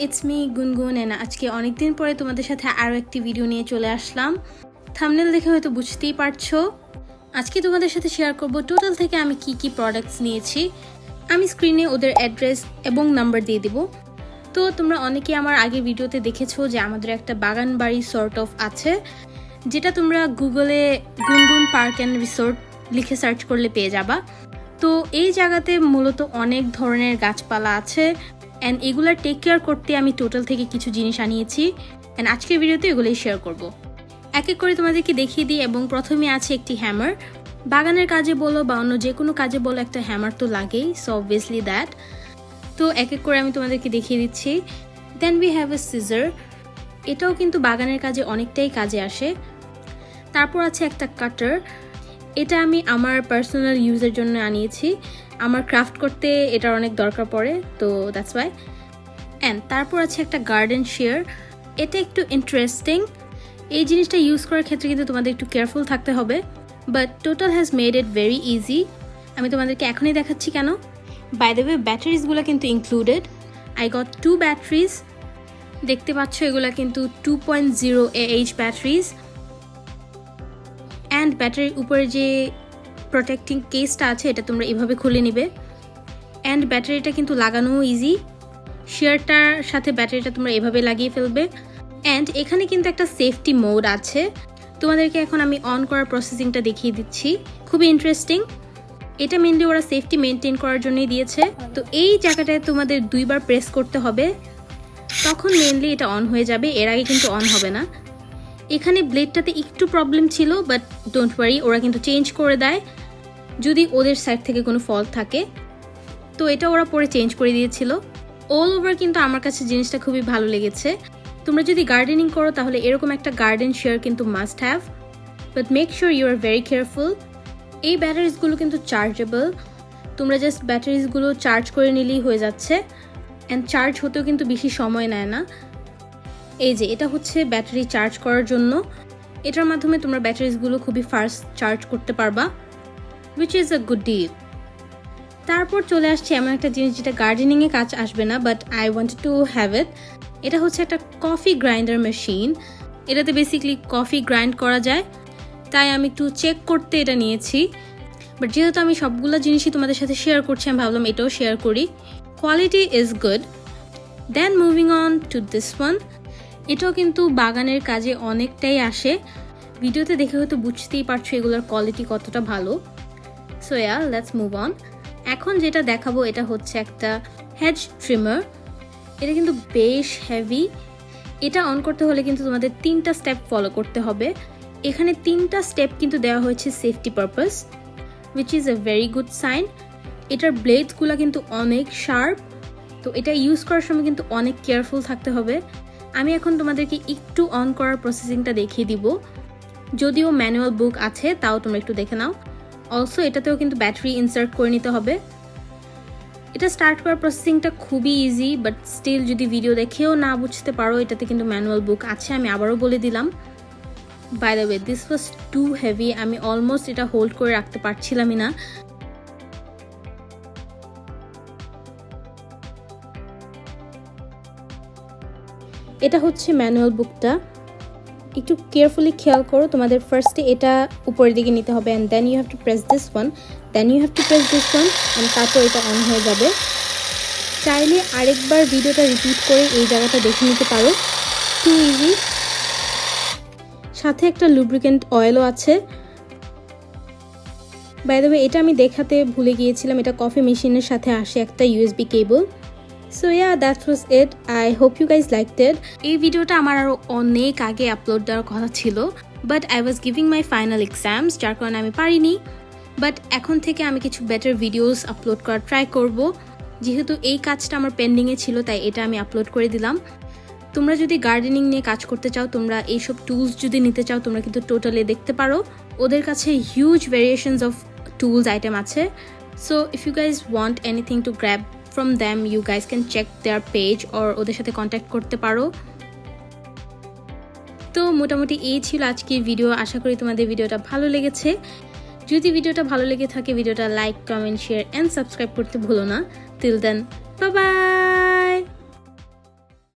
it's me গুনগুন and আজকে অনেকদিন পরে তোমাদের সাথে আরো একটি ভিডিও নিয়ে চলে আসলাম। থাম্বনেল দেখে হয়তো বুঝতেই পারছো। আজকে তোমাদের সাথে শেয়ার করব টোটাল থেকে আমি কি কি প্রোডাক্টস নিয়েছি। আমি স্ক্রিনে ওদের অ্যাড্রেস এবং নাম্বার দিয়ে দিব। তো তোমরা অনেকেই আমার আগের ভিডিওতে দেখেছো যে আমাদের একটা বাগান বাড়ি সর্ট অফ আছে, যেটা তোমরা গুগলে গুনগুন পার্ক অ্যান্ড রিসোর্ট লিখে সার্চ করলে পেয়ে যাবা। তো এই জায়গাতে মূলত অনেক ধরনের গাছপালা আছে অ্যান্ড এগুলার টেক কেয়ার করতে আমি টোটাল থেকে কিছু জিনিস আনিয়েছি অ্যান্ড আজকের ভিডিওতে এগুলোই শেয়ার করব। এক এক করে তোমাদেরকে দেখিয়ে দিই। এবং প্রথমে আছে একটি হ্যামার। বাগানের কাজে বলো বা অন্য যে কোনো কাজে বলো একটা হ্যামার তো লাগেই, সো অবভিয়াসলি দ্যাট। তো এক এক করে আমি তোমাদেরকে দেখিয়ে দিচ্ছি। Then we have a scissor. এটাও কিন্তু বাগানের কাজে অনেকটাই কাজে আসে। তারপর আছে একটা কাটার। এটা আমি আমার পার্সোনাল ইউজের জন্য আনিয়েছি। আমার ক্রাফট করতে এটার অনেক দরকার পড়ে, তো দ্যাটস ওয়াই। অ্যান্ড তারপর আছে একটা গার্ডেন শেয়ার। এটা একটু ইন্টারেস্টিং। এই জিনিসটা ইউজ করার ক্ষেত্রে কিন্তু তোমাদের একটু কেয়ারফুল থাকতে হবে, but total has made it very easy. আমি তোমাদেরকে এখনই দেখাচ্ছি কেন। বাই দ্য ওয়ে ব্যাটারিজগুলো কিন্তু ইনক্লুডেড। I got 2 batteries. দেখতে পাচ্ছ এগুলো কিন্তু 2.0 AH ব্যাটারিজ। অ্যান্ড ব্যাটারির উপরে যে প্রোটেক্টিং কেসটা আছে এটা তোমরা এভাবে খুলে নিবে। অ্যান্ড ব্যাটারিটা কিন্তু লাগানোও ইজি। শেয়ারটার সাথে ব্যাটারিটা তোমরা এভাবে লাগিয়ে ফেলবে। অ্যান্ড এখানে কিন্তু একটা সেফটি মোড আছে। তোমাদেরকে এখন আমি অন করার প্রসেসিংটা দেখিয়ে দিচ্ছি। খুবই ইন্টারেস্টিং। এটা মেনলি ওরা সেফটি মেনটেন করার জন্যই দিয়েছে। তো এই জায়গাটায় তোমাদের 2 বার প্রেস করতে হবে, তখন মেনলি এটা অন হয়ে যাবে। এর আগে কিন্তু অন হবে না। এখানে ব্লেডটাতে একটু প্রবলেম ছিল, বাট ডোন্ট ওয়ারি, ওরা কিন্তু চেঞ্জ করে দেয় যদি ওদের সাইড থেকে কোনো ফল্ট থাকে। তো এটা ওরা পরে চেঞ্জ করে দিয়েছিল। অল ওভার কিন্তু আমার কাছে জিনিসটা খুবই ভালো লেগেছে। তোমরা যদি গার্ডেনিং করো তাহলে এরকম একটা গার্ডেন শেয়ার কিন্তু must have, but make sure you are very careful. এই ব্যাটারিজগুলো কিন্তু চার্জেবল। তোমরা জাস্ট ব্যাটারিজগুলো চার্জ করে নিলেই হয়ে যাচ্ছে। অ্যান্ড চার্জ হতেও কিন্তু বেশি সময় নেয় না। এই যে এটা হচ্ছে ব্যাটারি চার্জ করার জন্য। এটার মাধ্যমে তোমরা ব্যাটারিজগুলো খুবই ফাস্ট চার্জ করতে পারবা, which is a good deal. তারপর চলে আসছে এমন একটা জিনিস যেটা গার্ডেনিংয়ে কাজ আসবে না, but I wanted to have it. এটা হচ্ছে একটা কফি গ্রাইন্ডার মেশিন। এটাতে বেসিক্যালি কফি গ্রাইন্ড করা যায়, তাই আমি একটু চেক করতে এটা নিয়েছি। বাট যেহেতু আমি সবগুলো জিনিসই তোমাদের সাথে শেয়ার করছি, আমি ভাবলাম এটাও শেয়ার করি। Quality is good. Then moving on to this one. এটাও কিন্তু বাগানের কাজে অনেকটাই আসে। ভিডিওতে দেখে হয়তো বুঝতেই পারছো এগুলোর কোয়ালিটি কতটা ভালো। So yeah, let's move on. এখন যেটা দেখাবো এটা হচ্ছে একটা হেজ ট্রিমার। এটা কিন্তু বেশ হেভি। এটা অন করতে হলে কিন্তু তোমাদের 3টা স্টেপ ফলো করতে হবে। এখানে 3টা স্টেপ কিন্তু দেওয়া হয়েছে safety purpose, which is a very good sign. এটার ব্লেডসগুলো কিন্তু অনেক শার্প, তো এটা ইউজ করার সময় কিন্তু অনেক কেয়ারফুল থাকতে হবে। আমি এখন তোমাদেরকে একটু অন করার প্রসেসিংটা দেখিয়ে দিব। যদিও ম্যানুয়াল বুক আছে, তাও তোমরা একটু দেখে নাও। অলসো এটাতেও কিন্তু ব্যাটারি ইনসার্ট করে নিতে হবে। এটা স্টার্ট করার প্রসেসিংটা খুবই ইজি, বাট স্টিল যদি ভিডিও দেখেও না বুঝতে পারো, এটাতে কিন্তু ম্যানুয়াল বুক আছে। আমি আবারও বলে দিলাম। By the way, this was too heavy. আমি অলমোস্ট এটা হোল্ড করে রাখতে পারছিলামই না। এটা হচ্ছে ম্যানুয়াল বুকটা। একটু কেয়ারফুলি খেয়াল করো। তোমাদের ফার্স্টে এটা উপরের দিকে নিতে হবে, and then you have to press this one, then you have to press this one, and তারপর এটা অন হয়ে যাবে। চাইলে আরেকবার ভিডিওটা রিপিট করে এই জায়গাটা দেখে নিতে পারো। Too easy. সাথে একটা লুব্রিকেন্ট অয়েলও আছে। বাই দ্য ওয়ে, এটা আমি দেখাতে ভুলে গিয়েছিলাম। এটা কফি মেশিনের সাথে আসে একটা USB cable. So yeah, that was it. I hope you guys liked it. এই ভিডিওটা আমার আরও অনেক আগে আপলোড দেওয়ার কথা ছিল, but I was giving my final exams, যার কারণে আমি পারিনি। বাট এখন থেকে আমি কিছু বেটার ভিডিওস আপলোড করার ট্রাই করব। যেহেতু এই কাজটা আমার পেন্ডিংয়ে ছিল, তাই এটা আমি আপলোড করে দিলাম। তোমরা যদি গার্ডেনিং নিয়ে কাজ করতে চাও, তোমরা এইসব টুলস যদি নিতে চাও, তোমরা কিন্তু টোটালি দেখতে পারো। ওদের কাছে huge variations of tools item আছে। So if you guys want anything to grab from them, you guys can check their page or ওদের সাথে কন্ট্যাক্ট করতে পারো। তো মোটামুটি এই ছিল আজকের ভিডিও। আশা করি তোমাদের ভিডিওটা ভালো লেগেছে। যদি ভিডিওটা ভালো লেগে থাকে, ভিডিওটা like, comment, share and subscribe করতে ভুলো না। Till then, bye by.